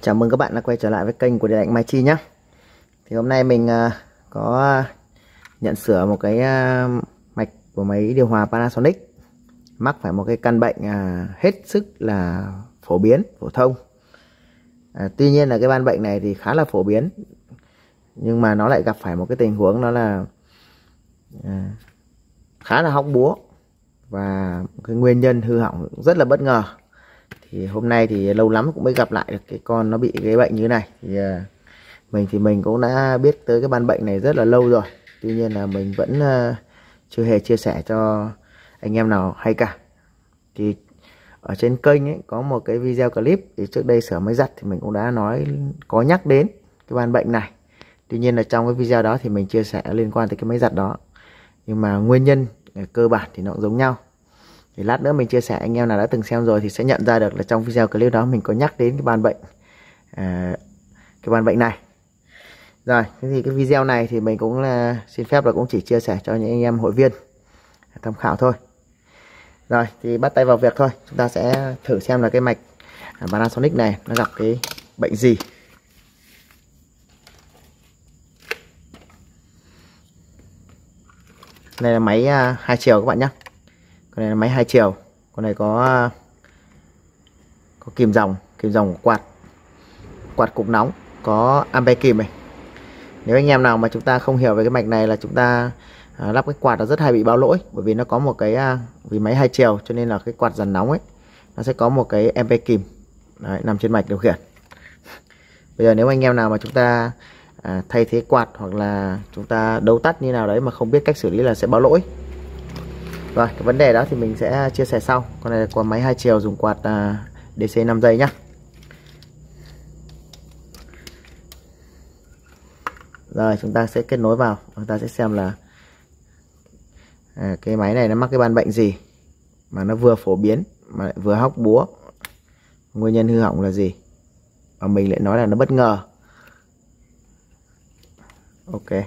Chào mừng các bạn đã quay trở lại với kênh của Điện Lạnh Mai Chi nhé. Thì hôm nay mình có nhận sửa một cái mạch của máy điều hòa Panasonic mắc phải một cái căn bệnh hết sức là phổ biến, phổ thông. Tuy nhiên là cái căn bệnh này thì khá là phổ biến, nhưng mà nó lại gặp phải một cái tình huống đó là khá là hóc búa và cái nguyên nhân hư hỏng rất là bất ngờ. Thì hôm nay thì lâu lắm cũng mới gặp lại được cái con nó bị cái bệnh như thế này. Thì mình cũng đã biết tới cái ban bệnh này rất là lâu rồi, tuy nhiên là mình vẫn chưa hề chia sẻ cho anh em nào hay cả. Thì ở trên kênh ấy có một cái video clip thì trước đây sửa máy giặt thì mình cũng đã có nhắc đến cái ban bệnh này. Tuy nhiên là trong cái video đó thì mình chia sẻ liên quan tới cái máy giặt đó, nhưng mà nguyên nhân cơ bản thì nó cũng giống nhau. Thì lát nữa mình chia sẻ, anh em nào đã từng xem rồi thì sẽ nhận ra được là trong video clip đó mình có nhắc đến cái ban bệnh này. Rồi, thế thì cái video này thì mình cũng xin phép là cũng chỉ chia sẻ cho những anh em hội viên tham khảo thôi. Rồi, thì bắt tay vào việc thôi. Chúng ta sẽ thử xem là cái mạch Panasonic này nó gặp cái bệnh gì. Đây là máy 2 chiều các bạn nhé. Con này là máy 2 chiều. Con này có kìm dòng của quạt cục nóng, có ampe kìm này. Nếu anh em nào mà chúng ta không hiểu về cái mạch này là chúng ta lắp cái quạt nó rất hay bị báo lỗi, bởi vì nó có một cái vì máy 2 chiều cho nên là cái quạt dàn nóng ấy nó sẽ có một cái ampe kìm nằm trên mạch điều khiển. Bây giờ nếu anh em nào mà chúng ta thay thế quạt hoặc là chúng ta đấu tắt như nào đấy mà không biết cách xử lý là sẽ báo lỗi. Rồi, cái vấn đề đó thì mình sẽ chia sẻ sau. Con này có máy 2 chiều dùng quạt DC 5 giây nhá. Rồi, chúng ta sẽ kết nối vào, chúng ta sẽ xem là cái máy này nó mắc cái ban bệnh gì mà nó vừa phổ biến mà lại vừa hóc búa. Nguyên nhân hư hỏng là gì? Và mình lại nói là nó bất ngờ. Ok.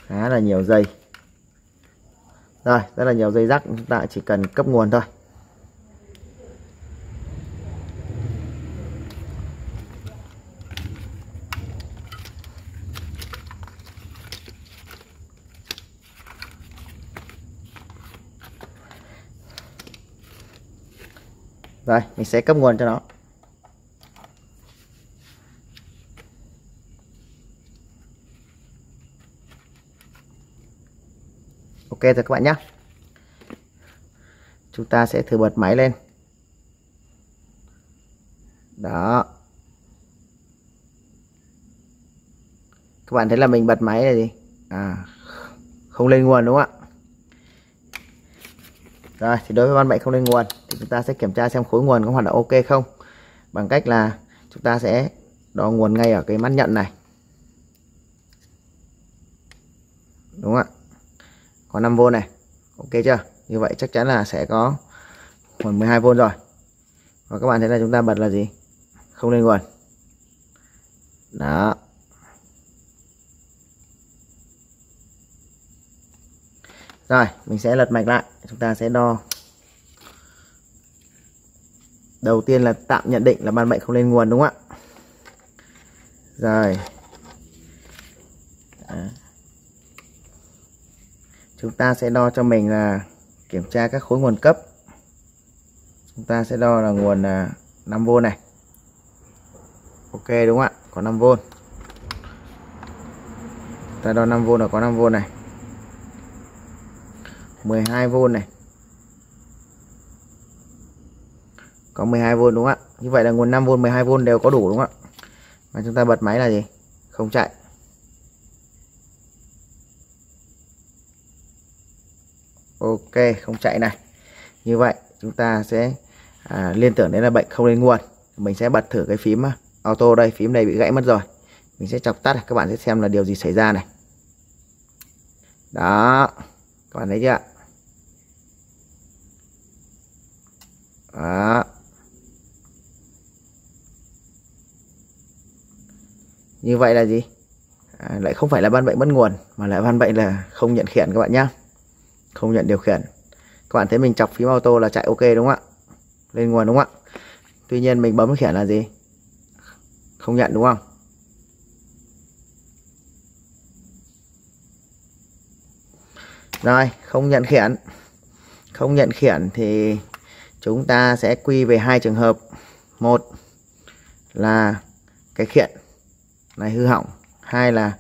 Khá là nhiều dây. Rồi, rất là nhiều dây rắc, chúng ta chỉ cần cấp nguồn thôi. Rồi, mình sẽ cấp nguồn cho nó. Ok rồi các bạn nhé. Chúng ta sẽ thử bật máy lên. Đó. Các bạn thấy là mình bật máy là gì? Không lên nguồn đúng không ạ? Rồi, thì đối với ban bệnh không lên nguồn thì chúng ta sẽ kiểm tra xem khối nguồn có hoạt động ok không, bằng cách là chúng ta sẽ đo nguồn ngay ở cái mắt nhận này. Đúng không ạ? Có 5V này. Ok chưa? Như vậy chắc chắn là sẽ có nguồn 12V rồi. Và các bạn thấy là chúng ta bật là gì? Không lên nguồn. Đó. Rồi, mình sẽ lật mạch lại. Chúng ta sẽ đo. Đầu tiên là tạm nhận định là ban bệnh không lên nguồn đúng không ạ? Rồi. Chúng ta sẽ đo cho mình là kiểm tra các khối nguồn cấp. Chúng ta sẽ đo là nguồn 5V này. Ok đúng không ạ? Có 5V. Ta đo 5V là có 5V này. 12V này. Có 12V đúng không ạ? Như vậy là nguồn 5V, 12V đều có đủ đúng không ạ? Và chúng ta bật máy là gì? Không chạy. Ok, không chạy này. Như vậy chúng ta sẽ liên tưởng đến là bệnh không lên nguồn. Mình sẽ bật thử cái phím auto đây. Phím này bị gãy mất rồi. Mình sẽ chọc tắt, các bạn sẽ xem là điều gì xảy ra này. Đó. Các bạn thấy chưa ạ? Đó. Như vậy là gì? Lại không phải là ban bệnh mất nguồn, mà lại ban bệnh là không nhận khiển các bạn nhé. Không nhận điều khiển. Các bạn thấy mình chọc phím auto là chạy ok đúng không ạ? Lên nguồn đúng không ạ? Tuy nhiên mình bấm khiển là gì? Không nhận đúng không? Rồi, không nhận khiển. Không nhận khiển thì chúng ta sẽ quy về hai trường hợp. Một là cái khiển này hư hỏng, hai là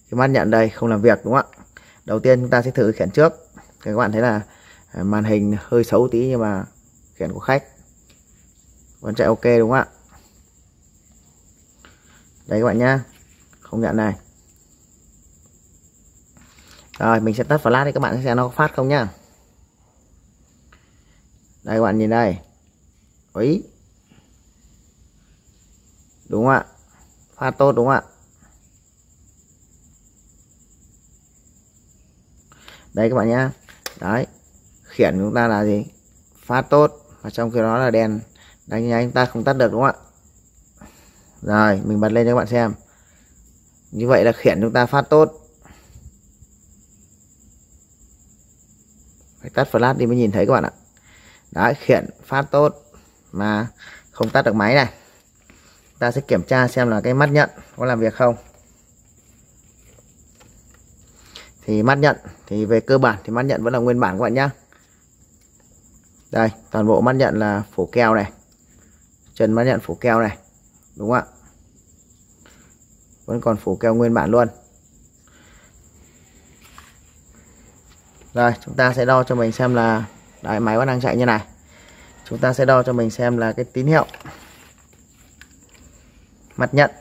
cái mắt nhận đây không làm việc đúng không ạ? Đầu tiên chúng ta sẽ thử khiển trước. Thì các bạn thấy là màn hình hơi xấu tí nhưng mà khiển của khách vẫn chạy ok đúng không ạ? Đấy các bạn nhá, không nhận này. Rồi mình sẽ tắt flash để các bạn xem nó có phát không nhá. Đây các bạn nhìn đây. Ấy. Đúng không ạ? Phát tốt đúng không ạ? Đây các bạn nhá. Đấy. Khiển chúng ta là gì? Phát tốt. Và trong khi đó là đèn đánh nháy chúng ta không tắt được đúng không ạ? Rồi mình bật lên cho các bạn xem. Như vậy là khiển chúng ta phát tốt. Phải tắt flash đi mới nhìn thấy các bạn ạ. Đấy, khiển phát tốt mà không tắt được máy này. Ta sẽ kiểm tra xem là cái mắt nhận có làm việc không. Thì mắt nhận thì về cơ bản thì mắt nhận vẫn là nguyên bản các bạn nhé. Đây, toàn bộ mắt nhận là phủ keo này. Chân mắt nhận phủ keo này. Đúng không ạ? Vẫn còn phủ keo nguyên bản luôn. Rồi, chúng ta sẽ đo cho mình xem là đấy, máy vẫn đang chạy như này. Chúng ta sẽ đo cho mình xem là cái tín hiệu mắt nhận.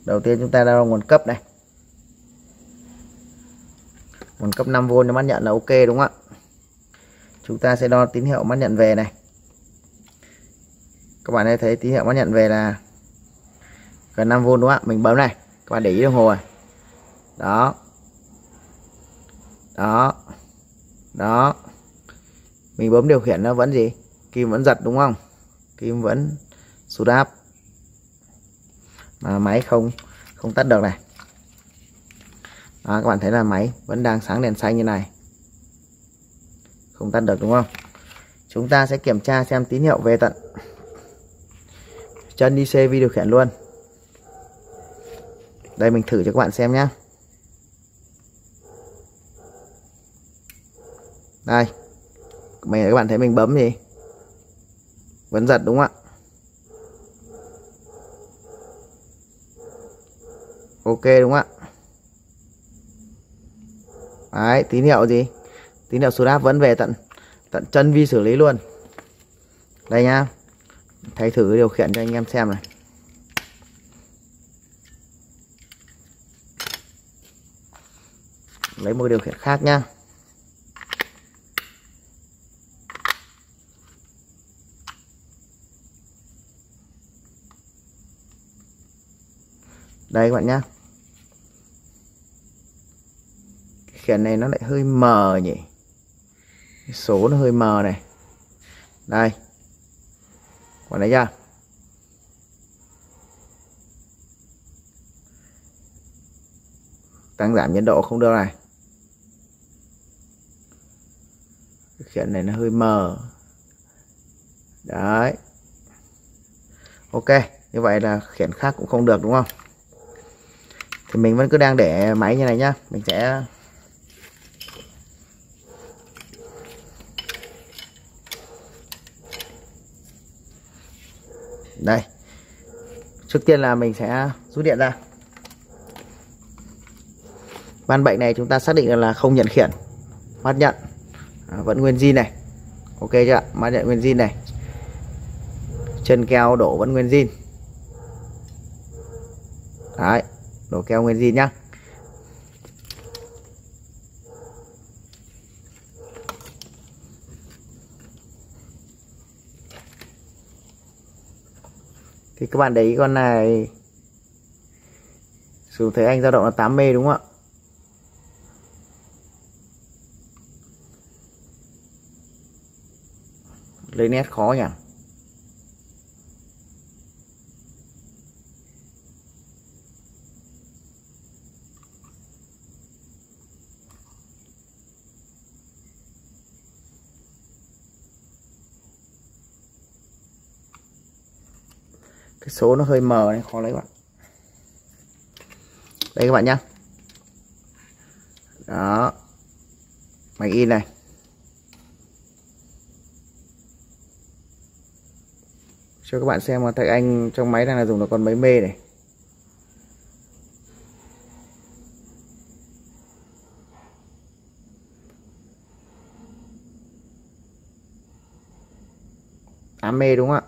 Đầu tiên chúng ta đo nguồn cấp này. Nguồn cấp 5V cho mắt nhận là ok đúng không ạ? Chúng ta sẽ đo tín hiệu mắt nhận về này. Các bạn thấy tín hiệu mắt nhận về là gần 5V đúng không ạ? Mình bấm này, các bạn để ý đồng hồ này. Đó. Đó. Đó. Mình bấm điều khiển nó vẫn gì? Kim vẫn giật đúng không? Kim vẫn sụt áp. Mà máy không tắt được này. Đó, các bạn thấy là máy vẫn đang sáng đèn xanh như này. Không tắt được đúng không? Chúng ta sẽ kiểm tra xem tín hiệu về tận chân IC vi điều khiển luôn. Đây mình thử cho các bạn xem nhé. Đây. Các bạn thấy mình bấm gì? Vẫn giật đúng không ạ? Ok đúng không ạ? Đấy, tín hiệu gì? Tín hiệu sụt áp vẫn về tận chân vi xử lý luôn. Đây nhá. Thay thử cái điều khiển cho anh em xem này. Lấy một điều khiển khác nhá. Đây các bạn nhá. Cái khiển này nó lại hơi mờ nhỉ. Cái số nó hơi mờ này. Đây. Còn đấy chưa? Tăng giảm nhiệt độ không được này. Cái khiển này nó hơi mờ. Đấy. Ok, như vậy là khiển khác cũng không được đúng không? Thì mình vẫn cứ đang để máy như này nhá. Mình sẽ đây. Trước tiên là mình sẽ rút điện ra. Van bệnh này chúng ta xác định là không nhận khiển. Mắt nhận vẫn nguyên zin này. Ok chưa? Mắt nhận nguyên zin này. Chân keo đổ vẫn nguyên zin. Đấy, đổ keo nguyên zin nhá. Thì các bạn để ý con này sử thế anh dao động là 8 mê đúng không ạ? Lấy nét khó nhỉ. cái số nó hơi mờ này, khó lấy bạn. Đây các bạn nhá. Đó, máy in này. Cho các bạn xem mà thầy anh trong máy đang là dùng là con máy mê này. Mê đúng không ạ?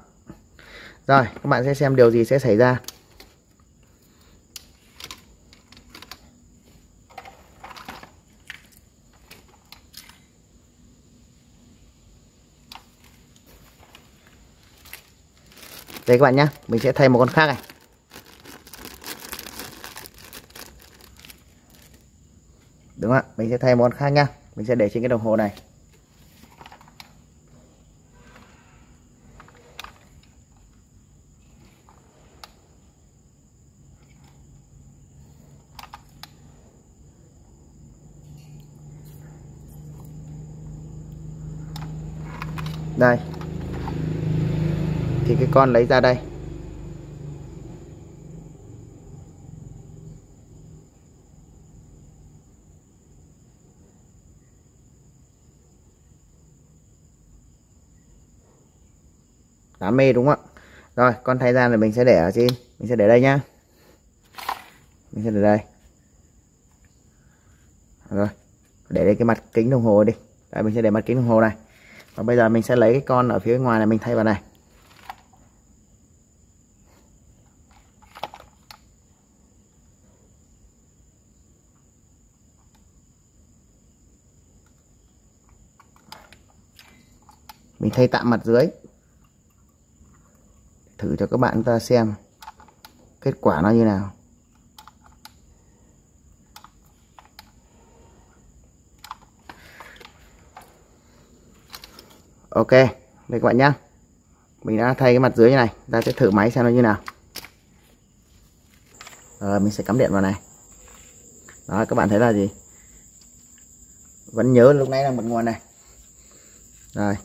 Rồi các bạn sẽ xem điều gì sẽ xảy ra. Đây các bạn nhé, mình sẽ thay một con khác này. Đúng không ạ? Mình sẽ thay một con khác nhá. Mình sẽ để trên cái đồng hồ này. Đây. Thì cái con lấy ra đây. Đam mê đúng không ạ? Rồi con thay ra là mình sẽ để ở trên. Mình sẽ để đây nhá. Mình sẽ để đây. Rồi. Để đây cái mặt kính đồng hồ đi. Đây mình sẽ để mặt kính đồng hồ này. Và bây giờ mình sẽ lấy cái con ở phía ngoài này mình thay vào này. Mình thay tạm mặt dưới. Thử cho các bạn ta xem kết quả nó như nào. Ok, đây các bạn nhá. Mình đã thay cái mặt dưới như này, ta sẽ thử máy xem nó như nào. Rồi mình sẽ cắm điện vào này. Đó các bạn thấy là gì? Vẫn nhớ lúc nãy là bật nguồn này. Rồi.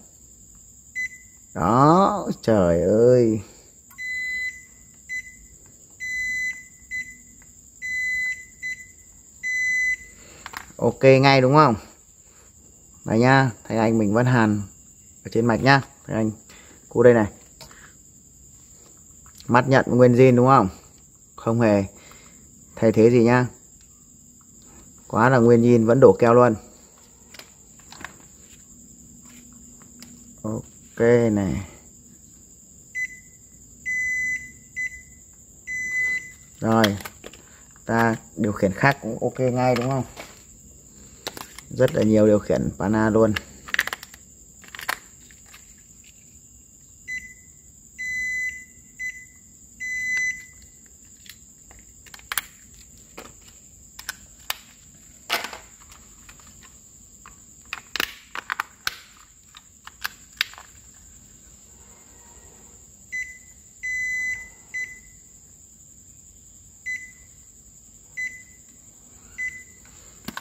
Đó, trời ơi. Ok ngay đúng không? Đây nha, thầy anh mình vẫn hàn ở trên mạch nhá. Thầy anh cú đây này. Mắt nhận nguyên zin đúng không? Không hề thay thế gì nhá. Quá là nguyên zin, vẫn đổ keo luôn. Ok này. Rồi ta điều khiển khác cũng ok ngay đúng không? Rất là nhiều điều khiển pana luôn.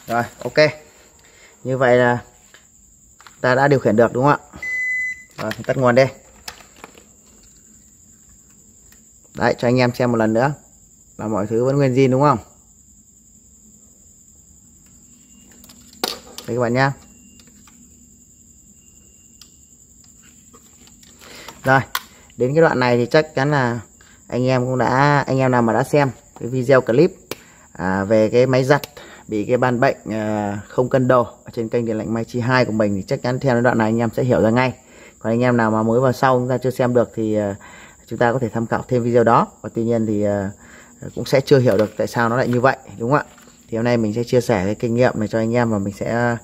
Rồi ok, như vậy là ta đã điều khiển được đúng không ạ? Rồi tắt nguồn đi. Đấy, cho anh em xem một lần nữa là mọi thứ vẫn nguyên zin đúng không? Đấy các bạn nhá. Rồi đến cái đoạn này thì chắc chắn là anh em nào mà đã xem cái video clip về cái máy giặt bị cái ban bệnh không cân đồ ở trên kênh Điện lạnh Mai Chi 2 của mình thì chắc chắn theo đoạn này anh em sẽ hiểu ra ngay. Còn anh em nào mà mới vào sau chúng ta chưa xem được thì chúng ta có thể tham khảo thêm video đó. Và tuy nhiên thì cũng sẽ chưa hiểu được tại sao nó lại như vậy đúng không ạ? Thì hôm nay mình sẽ chia sẻ cái kinh nghiệm này cho anh em và mình sẽ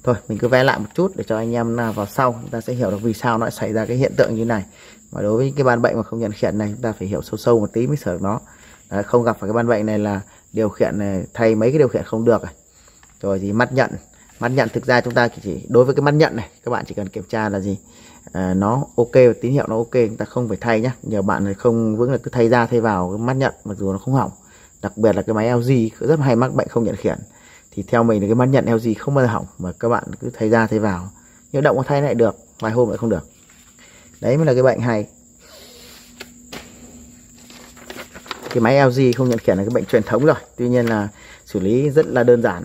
thôi mình cứ vẽ lại một chút để cho anh em vào sau chúng ta sẽ hiểu được vì sao nó lại xảy ra cái hiện tượng như này. Và đối với cái ban bệnh mà không nhận khiển này chúng ta phải hiểu sâu sâu một tí mới sửa được nó. Không gặp phải cái ban bệnh này là điều khiển này, thay mấy cái điều khiển không được này. Rồi thì mắt nhận thực ra chúng ta chỉ đối với cái mắt nhận này các bạn chỉ cần kiểm tra là gì nó ok, tín hiệu nó ok, chúng ta không phải thay nhá. Nhiều bạn này không vững là cứ thay ra thay vào cái mắt nhận mặc dù nó không hỏng. Đặc biệt là cái máy LG rất hay mắc bệnh không nhận khiển thì theo mình thì cái mắt nhận LG không bao giờ hỏng mà các bạn cứ thay ra thay vào, nhưng động có thay lại được, vài hôm lại không được. Đấy mới là cái bệnh hay. cái máy LG không nhận khiển là cái bệnh truyền thống rồi, tuy nhiên là xử lý rất là đơn giản.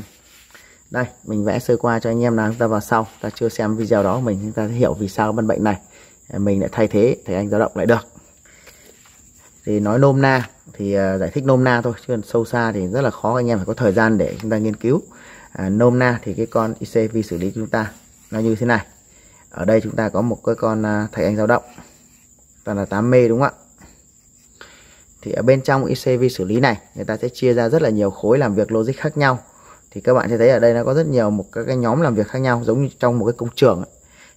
Đây mình vẽ sơ qua cho anh em nào chúng ta vào sau ta chưa xem video đó của mình, chúng ta sẽ hiểu vì sao căn bệnh này mình lại thay thế thầy anh dao động lại được. Thì nói nôm na thì giải thích nôm na thôi, chứ còn sâu xa thì rất là khó, anh em phải có thời gian để chúng ta nghiên cứu. Nôm na thì cái con IC vi xử lý của chúng ta nó như thế này. Ở đây chúng ta có một cái con thạch anh dao động, toàn là 8M đúng không ạ? Thì ở bên trong IC vi xử lý này người ta sẽ chia ra rất là nhiều khối làm việc logic khác nhau. Thì các bạn sẽ thấy ở đây nó có rất nhiều các cái nhóm làm việc khác nhau, giống như trong một cái công trường ấy.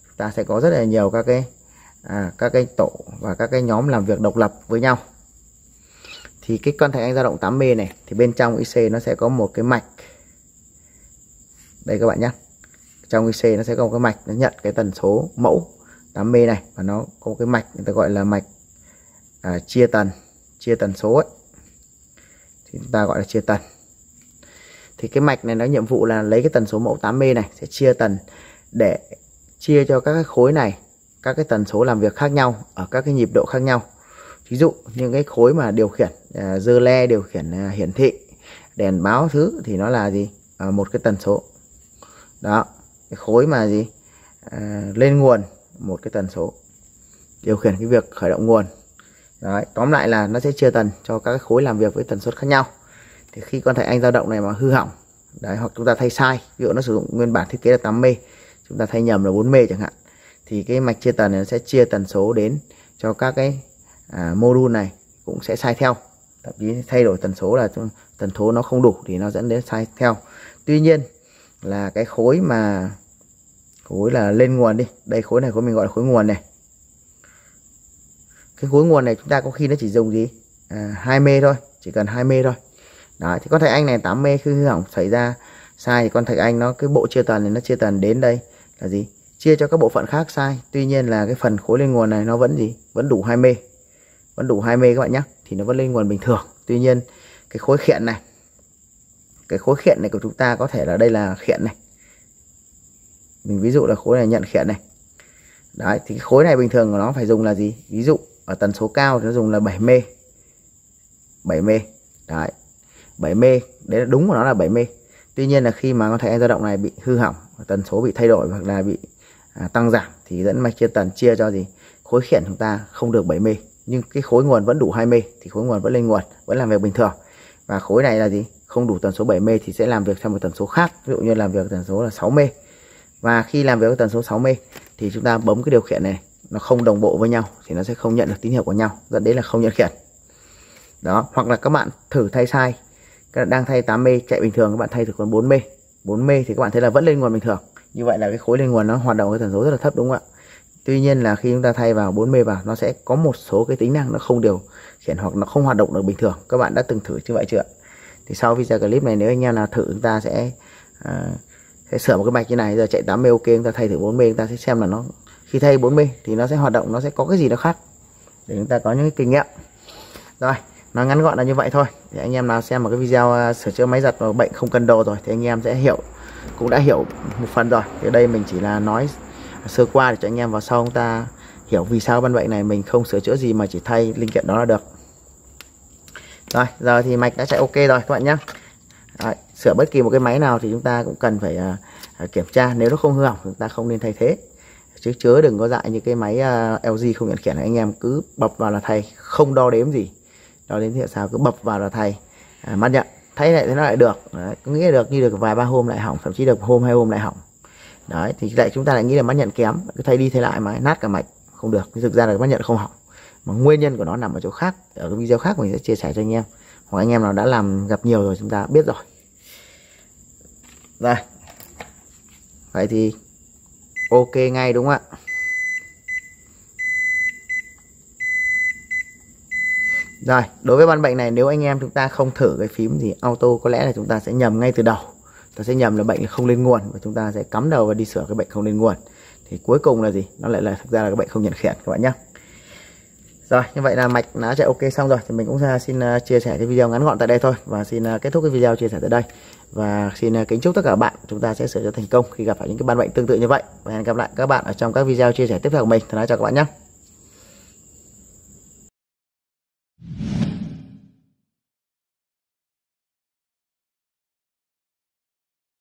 Chúng ta sẽ có rất là nhiều các cái tổ và các cái nhóm làm việc độc lập với nhau. Thì cái con thạch anh dao động 8M này thì bên trong IC nó sẽ có một cái mạch. Đây các bạn nhé. Trong IC nó sẽ có một cái mạch nó nhận cái tần số mẫu 8M này, và nó có một cái mạch người ta gọi là mạch chia tần số ấy. Thì chúng ta gọi là chia tần. Thì cái mạch này nó nhiệm vụ là lấy cái tần số mẫu 8M này sẽ chia tần để chia cho các cái khối này các cái tần số làm việc khác nhau ở các cái nhịp độ khác nhau. Ví dụ những cái khối mà điều khiển dơ le, điều khiển hiển thị, đèn báo thứ thì nó là gì? Một cái tần số. Đó, cái khối mà gì? Lên nguồn một cái tần số. Điều khiển cái việc khởi động nguồn. Đấy, tóm lại là nó sẽ chia tần cho các cái khối làm việc với tần suất khác nhau. Thì khi con thạch anh dao động này mà hư hỏng, đấy, hoặc chúng ta thay sai, ví dụ nó sử dụng nguyên bản thiết kế là 8M, chúng ta thay nhầm là 4M chẳng hạn, thì cái mạch chia tần này nó sẽ chia tần số đến cho các cái module này cũng sẽ sai theo. Thậm chí thay đổi tần số là tần số nó không đủ thì nó dẫn đến sai theo. Tuy nhiên là cái khối là lên nguồn đi, đây khối này của mình gọi là khối nguồn này. Cái khối nguồn này chúng ta có khi nó chỉ dùng gì 2M thôi, chỉ cần 2M thôi. Đó, thì con thạch anh này 8M khi hư hỏng xảy ra sai thì con thạch anh nó cái bộ chia tần này nó chia tần đến đây là gì? Chia cho các bộ phận khác sai. Tuy nhiên là cái phần khối lên nguồn này nó vẫn gì? Vẫn đủ 2M. Vẫn đủ 2M các bạn nhé. Thì nó vẫn lên nguồn bình thường. Tuy nhiên cái khối khiện này, cái khối khiện này của chúng ta có thể là đây là khiện này. Mình ví dụ là khối này nhận khiện này. Đấy, thì cái khối này bình thường của nó phải dùng là gì? Ví dụ ở tần số cao thì nó dùng là 7M. 7M. Đấy. 7M, đấy là đúng của nó là 7M. Tuy nhiên là khi mà con thạch anh dao động này bị hư hỏng, tần số bị thay đổi hoặc là bị tăng giảm thì dẫn mạch chia tần chia cho gì? Khối khiển chúng ta không được 7M, nhưng cái khối nguồn vẫn đủ 2M thì khối nguồn vẫn lên nguồn, vẫn làm việc bình thường. Và khối này là gì? Không đủ tần số 7M thì sẽ làm việc theo một tần số khác, ví dụ như làm việc tần số là 6M. Và khi làm việc với tần số 6M thì chúng ta bấm cái điều khiển này nó không đồng bộ với nhau thì nó sẽ không nhận được tín hiệu của nhau, dẫn đến là không nhận khiển. Đó, hoặc là các bạn thử thay sai. Các bạn đang thay 8M chạy bình thường, các bạn thay từ con 4M. 4M thì các bạn thấy là vẫn lên nguồn bình thường. Như vậy là cái khối lên nguồn nó hoạt động với tần số rất là thấp đúng không ạ? Tuy nhiên là khi chúng ta thay vào 4M vào, nó sẽ có một số cái tính năng nó không điều khiển hoặc nó không hoạt động được bình thường. Các bạn đã từng thử như vậy chưa? Thì sau video clip này nếu anh em nào thử, chúng ta sẽ sửa một cái mạch như này. Giờ chạy 8M ok, chúng ta thay thử 4M, chúng ta sẽ xem là nó khi thay 4M thì nó sẽ hoạt động, nó sẽ có cái gì đó khác để chúng ta có những cái kinh nghiệm. Rồi, nó ngắn gọn là như vậy thôi. Thì anh em nào xem một cái video sửa chữa máy giặt và bệnh không cân đồ rồi thì anh em sẽ hiểu, cũng đã hiểu một phần rồi. Thì đây mình chỉ là nói sơ qua để cho anh em vào sau chúng ta hiểu vì sao căn bệnh này mình không sửa chữa gì mà chỉ thay linh kiện đó là được. Rồi, giờ thì mạch đã chạy ok rồi các bạn nhé. Sửa bất kỳ một cái máy nào thì chúng ta cũng cần phải kiểm tra, nếu nó không hư hỏng chúng ta không nên thay thế. Chứ chớ đừng có dại như cái máy LG không nhận khiển này, anh em cứ bập vào là thay, không đo đếm gì. Đo đếm thì sao, cứ bập vào là thay, mắt nhận. Thay lại thế nó lại được. Đấy, có nghĩa là được, như được vài ba hôm lại hỏng, thậm chí được hôm 2 hôm lại hỏng. Đấy, thì lại chúng ta lại nghĩ là mắt nhận kém, cứ thay đi thay lại mà nát cả mạch, không được. Thực ra là mắt nhận không hỏng, mà nguyên nhân của nó nằm ở chỗ khác. Ở cái video khác mình sẽ chia sẻ cho anh em, hoặc anh em nào đã làm gặp nhiều rồi chúng ta biết rồi. Rồi, vậy thì ok ngay đúng không ạ? Rồi, đối với căn bệnh này nếu anh em chúng ta không thử cái phím thì auto có lẽ là chúng ta sẽ nhầm ngay từ đầu. Ta sẽ nhầm là bệnh không lên nguồn và chúng ta sẽ cắm đầu và đi sửa cái bệnh không lên nguồn. Thì cuối cùng là gì? Nó lại là thực ra là cái bệnh không nhận khiển các bạn nhé. Rồi, như vậy là mạch đã chạy ok xong rồi thì mình cũng xin chia sẻ cái video ngắn gọn tại đây thôi, và xin kết thúc cái video chia sẻ tại đây. Và xin kính chúc tất cả các bạn chúng ta sẽ sửa chữa thành công khi gặp phải những cái căn bệnh tương tự như vậy. Và hẹn gặp lại các bạn ở trong các video chia sẻ tiếp theo của mình. Thân ái chào các bạn nhé.